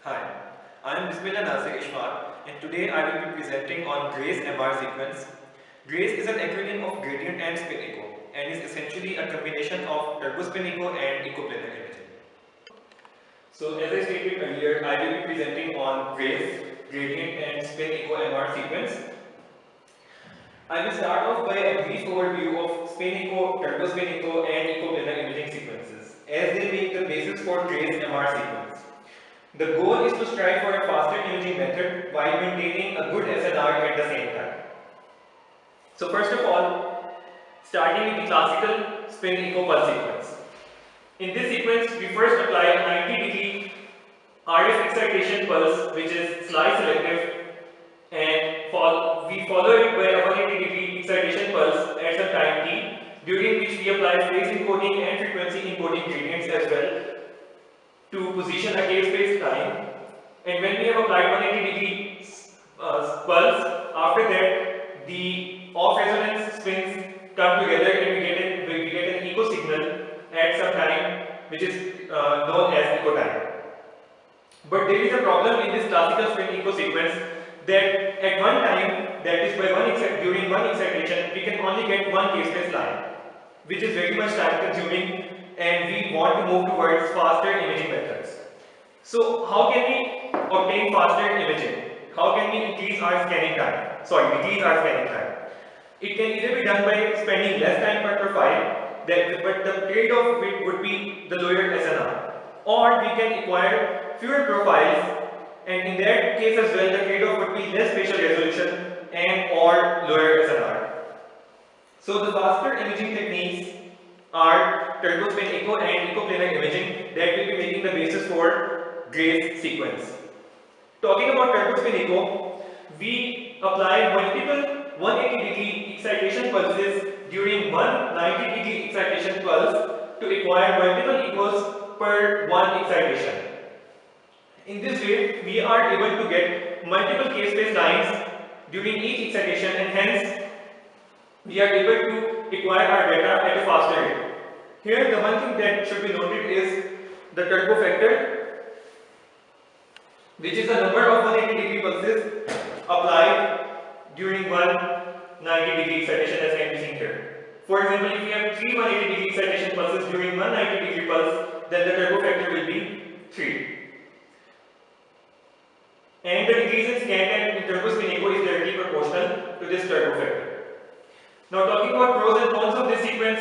Hi, I am Bismillah Nasir Ishfaq and today I will be presenting on GRACE MR sequence. GRACE is an acronym of gradient and spin echo and is essentially a combination of turbo spin echo and echoplanar imaging. So as I stated earlier, I will be presenting on GRACE, gradient and spin echo MR sequence. I will start off by a brief overview of spin echo, turbo spin echo and echoplanar imaging sequences as they make the basis for GRACE MR sequence. The goal is to strive for a faster imaging method while maintaining a good SNR at the same time. So first of all, starting with the classical spin echo pulse sequence. In this sequence, we first apply a 90-degree RF excitation pulse which is slice selective, and we follow it by a 180-degree excitation pulse at some time t, during which we apply phase encoding and frequency encoding gradients as well to position a k-space line. And when we have applied 180 degree pulse, after that the off resonance spins come together and we get an echo signal at some time which is known as echo time. But there is a problem in this classical spin echo sequence that at one time, that is during one excitation, we can only get one k-space line, which is very much time consuming, and we want to move towards faster imaging methods. So how can we obtain faster imaging? How can we decrease our scanning time? It can either be done by spending less time per profile, but the trade-off of it would be the lower SNR. Or we can acquire fewer profiles, and in that case as well, the trade-off would be less spatial resolution and or lower SNR. So the faster imaging techniques are turbo spin echo and echoplanar imaging that will be making the basis for GRACE sequence. Talking about turbo spin echo, we apply multiple 180 degree excitation pulses during one 90 degree excitation pulse to acquire multiple echoes per one excitation. In this way, we are able to get multiple k-space lines during each excitation, and hence we are able to acquire our data at a faster rate. Here, the one thing that should be noted is the turbo factor, which is the number of 180 degree pulses applied during one 90 degree excitation, as can be seen here. For example, if we have three 180 degree excitation pulses during one 90 degree pulse, then the turbo factor will be 3. And the decrease in scan time in turbo spin echo is directly proportional to this turbo factor. Now talking about pros and cons of this sequence,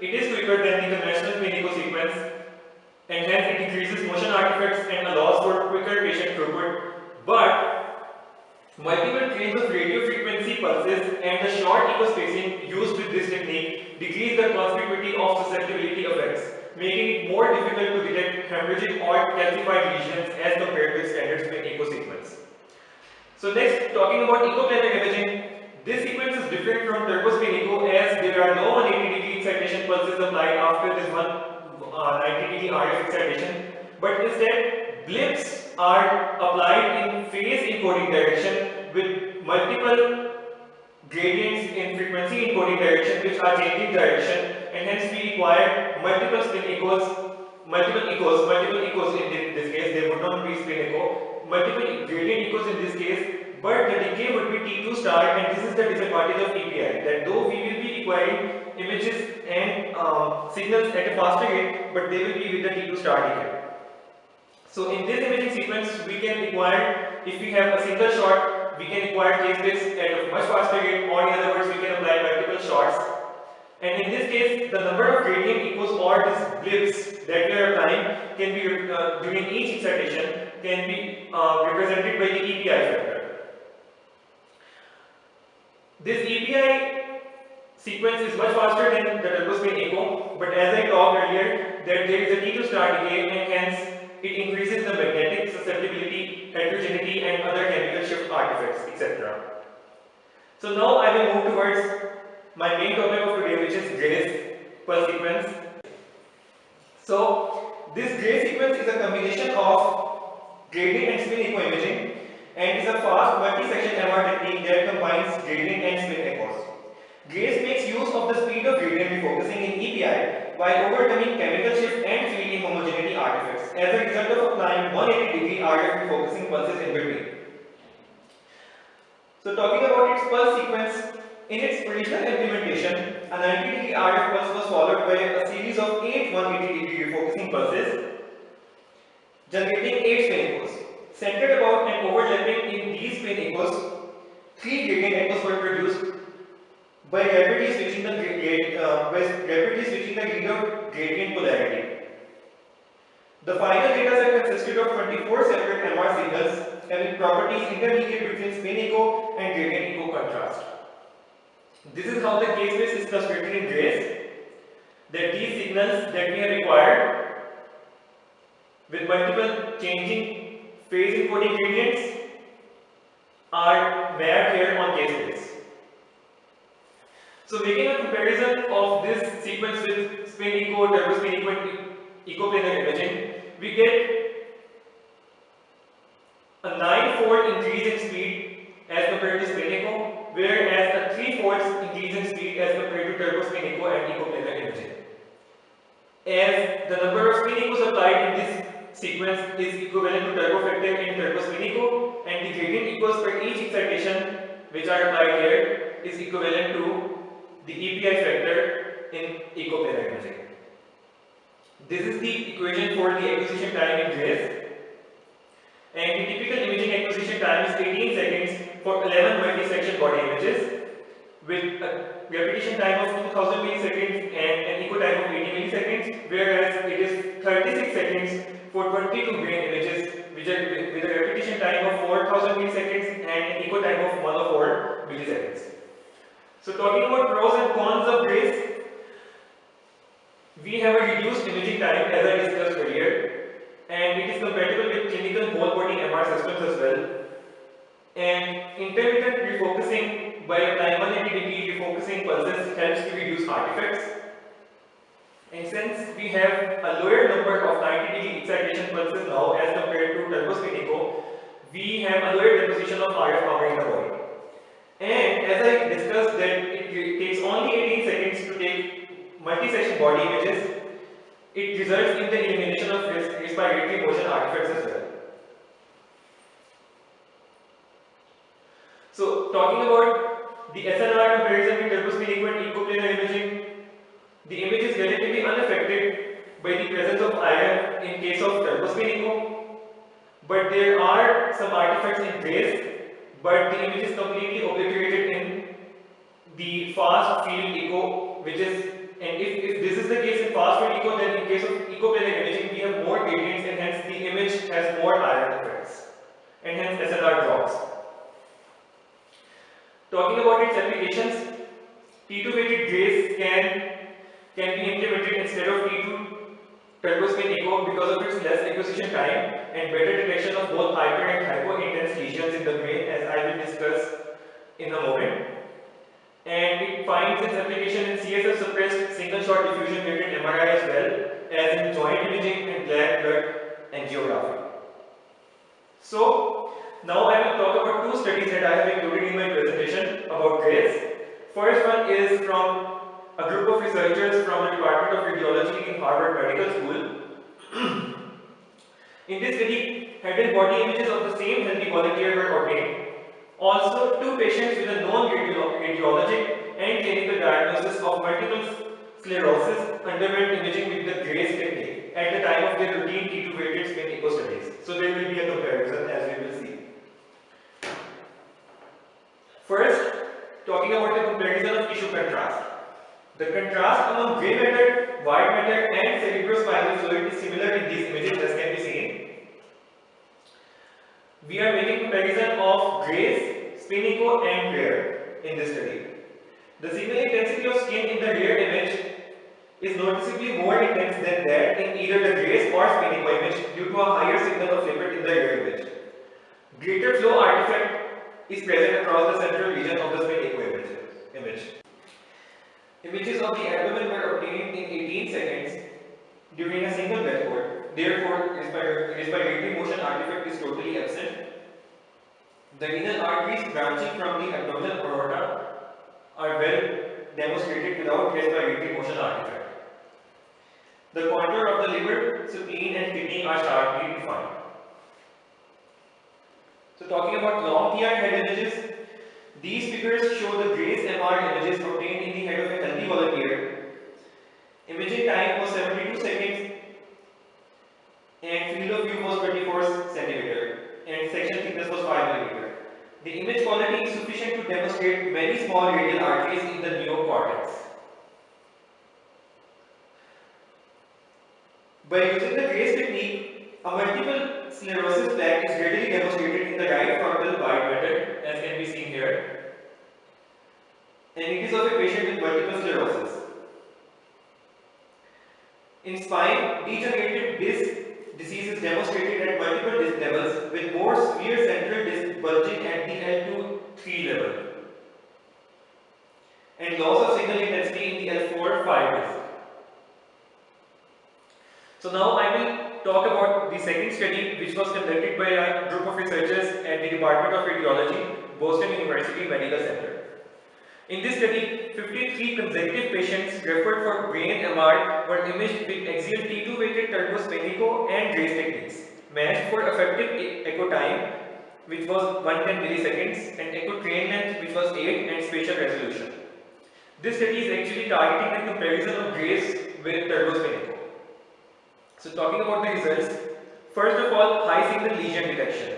it is quicker than the conventional spin echo sequence, and hence it decreases motion artifacts and allows for quicker patient throughput. But multiple trains of radio frequency pulses and the short echo spacing used with this technique decrease the conspicuity of susceptibility effects, making it more difficult to detect hemorrhagic or calcified lesions as compared with standard spin echo sequence. So next, talking about echoplanar imaging, this sequence is different from turbo spin echo as there are no 180 degree excitation pulses applied after this one 90 degree RF excitation, but instead blips are applied in phase encoding direction with multiple gradients in frequency encoding direction which are changing direction, and hence we require multiple echoes in this case. They would not be spin echo, multiple gradient echoes in this case, but the decay would be T2 star, and this is the disadvantage of EPI, that though we will be requiring images and signals at a faster rate, but they will be with the T2 star decay. So in this imaging sequence, we can acquire, if we have a single shot, we can acquire k-space at a much faster rate, or in other words, we can apply multiple shots. And in this case, the number of gradient echoes or these blips that we are applying can be during each excitation can be represented by the EPI factor. This EPI sequence is much faster than the turbo spin echo, but as I talked earlier, that there is a T2 star decay, and hence it increases the magnetic susceptibility, heterogeneity, and other chemical shift artifacts, etc. So now I will move towards my main topic of today, which is GRACE pulse sequence. So this GRACE sequence is a combination of gradient and spin echo imaging, and is a fast multi-section MR technique that combines gradient and spin echoes. GRACE makes use of the speed of gradient refocusing in EPI by overcoming chemical shift and field inhomogeneity artifacts as a result of applying 180-degree RF refocusing pulses in between. So talking about its pulse sequence, in its original implementation, a 90-degree RF pulse was followed by a series of 8 180-degree refocusing pulses, generating 8 spin echoes. Centered about and overlapping in these spin echoes, 3 gradient echoes were produced by rapidly switching the readout gradient polarity. The final dataset consisted of 24 separate MR signals having properties intermediate between spin echo and gradient echo contrast. This is how the case-based is illustrated in GRACE, that these signals that we have required with multiple changing phase encoding gradients are mapped here on case-based. So making a comparison of this sequence with spin echo, turbo spin echo and echoplanar imaging, we get a 9-fold increase in speed as compared to spin echo, whereas a 3-fold increase in speed as compared to turbo spin echo and echoplanar imaging. As the number of spin echoes applied in this sequence is equivalent to turbo factor in turbo spin echo, and the gradient echoes for each excitation which are applied here is equivalent to the EPI factor in echoplanar imaging. This is the equation for the acquisition time in GRACE. And the typical imaging acquisition time is 18 seconds for 11 multi-section body images with a repetition time of 2000 milliseconds and an echo time of 80 milliseconds, whereas it is 36 seconds for 22 brain images with a repetition time of 4000 milliseconds and an echo time of 104 milliseconds. So talking about pros and cons of GRACE, we have a reduced imaging time as I discussed earlier, and it is compatible with clinical whole body MR systems as well. And intermittent refocusing by applying 180-degree refocusing pulses helps to reduce artifacts. And since we have a lower number of 90-degree excitation pulses now as compared to turbo spin echo, we have a lower deposition of RF power in the body. And as I discussed that it takes only 18 seconds to take multi-section body images, it results in the elimination of respiratory motion artifacts as well. So talking about the SNR comparison with turbo spin echo and echoplanar imaging, the image is relatively unaffected by the presence of iron in case of turbo spin echo, but there are some artifacts in GRACE, but the image is completely obliterated in the fast field echo, which is, and if this is the case in fast field echo, then in case of echoplanar imaging we have more gradients and hence the image has more iron effects and hence SNR drops. Talking about its applications, T2 weighted GRACE can be implemented instead of T2 turbo spin echo because of its less acquisition time and better detection of both hyper and hypo-intense lesions in the brain, as I will discuss in a moment. And it finds its application in CSF suppressed single shot diffusion rated MRI as well as in joint imaging and black blood angiography. So now I will talk about 2 studies that I have included in my presentation about GRACE. First one is from a group of researchers from the Department of Radiology in Harvard Medical School. In this study, head and body images of the same healthy volunteer were obtained. Also, 2 patients with a known radiologic and clinical diagnosis of multiple sclerosis underwent imaging with the GRACE technique at the time of their routine T2 weighted spin echo studies. So there will be a comparison as we will see. First, talking about the comparison of tissue contrast. The contrast among grey matter, white matter and cerebrospinal fluid is similar in these images as can be seen. We are making comparison of GRACE, spin echo and rear in this study. The signal intensity of skin in the rear image is noticeably more intense than that in either the GRACE or spin echo image due to a higher signal of lipid in the rear image. Greater flow artifact is present across the central region of the spin echo image. Images of the abdomen were obtained in 18 seconds during a single method. Therefore, respiratory motion artifact is totally absent. The renal arteries branching from the abdominal aorta are well demonstrated without respiratory motion artifact. The contour of the liver, spleen and kidney are sharply defined. So talking about long TR head images, these figures show the Grace MR images obtained in the head of a healthy volunteer. Imaging time was 72 seconds and field of view was 24 cm and section thickness was 5 mm. The image quality is sufficient to demonstrate many small radial arteries in the neocortex. By using the Grace technique, a multiple sclerosis plaque is readily demonstrated in the right frontal wide matter, as can be seen here, and it is of a patient with multiple sclerosis. In spine, degenerative disc disease is demonstrated at multiple disc levels with more severe central disc bulging at the L2-3 level and loss of signal intensity in the L4-5 disc. So now I will talk about the second study which was conducted by a group of researchers at the Department of Radiology, Boston University Medical Center. In this study, 53 consecutive patients referred for brain MR were imaged with axial T2 weighted turbospinico and Grace techniques, matched for effective echo time which was 110 milliseconds and echo train length which was 8 and spatial resolution. This study is actually targeting the comparison of Grace with turbospinico. So talking about the results, first of all, high signal lesion detection.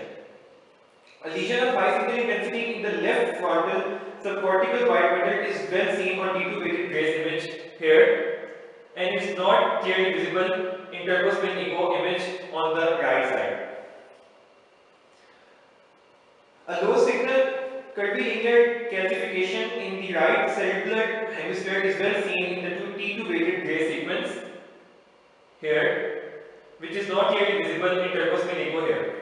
A lesion of high signal intensity in the left frontal subcortical wide matter is well seen on T2 weighted Grace image here and is not clearly visible in turbospin echo image on the right side. A low signal curvilinear calcification in the right cerebellar hemisphere is well seen in the T2 weighted Grace sequence here, which is not clearly visible in turbospin echo here.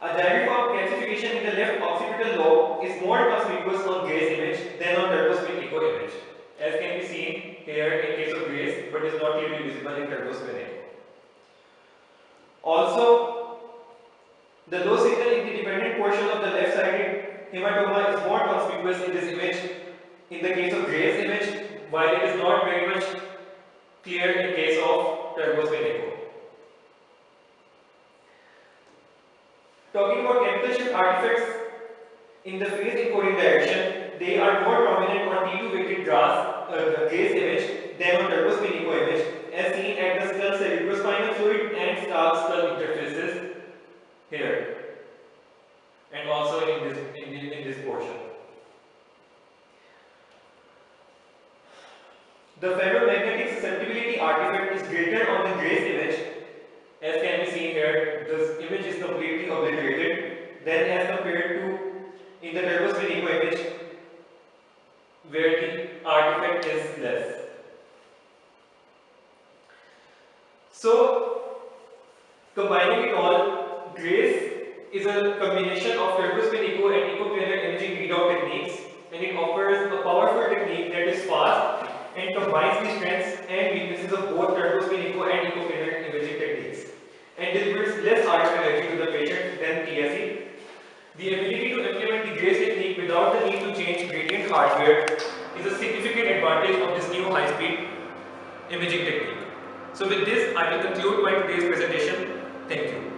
A gyriform calcification in the left occipital lobe is more conspicuous on Grace image than on turbospin echo image, as can be seen here in case of Grace, but is not clearly visible in turbospin echo. Also, the low signal in the dependent portion of the left-sided hematoma is more conspicuous in this image in the case of Grace image, while it is not very much clear in case of turbospin echo. Talking about chemical shift artifacts in the phase encoding direction, they are more prominent on T2 weighted Grace image than on turbospin echo image, as seen at the skull cerebrospinal fluid and skull interfaces here, and also in this portion. The ferromagnetic susceptibility artifact is greater on the Grace image, as can be seen here. This image is completely obliterated than as compared to in the turbospin echo image, where the artifact is less. So, combining it all, Grace is a combination of turbospin echo and echoplanar imaging readout techniques, and it offers a powerful technique that is fast and combines the strengths and weaknesses of both turbospin echo and echoplanar imaging techniques, and delivers less RF energy to the patient than TSE. The ability to implement the Grace technique without the need to change gradient hardware is a significant advantage of this new high-speed imaging technique. So with this, I will conclude my today's presentation. Thank you.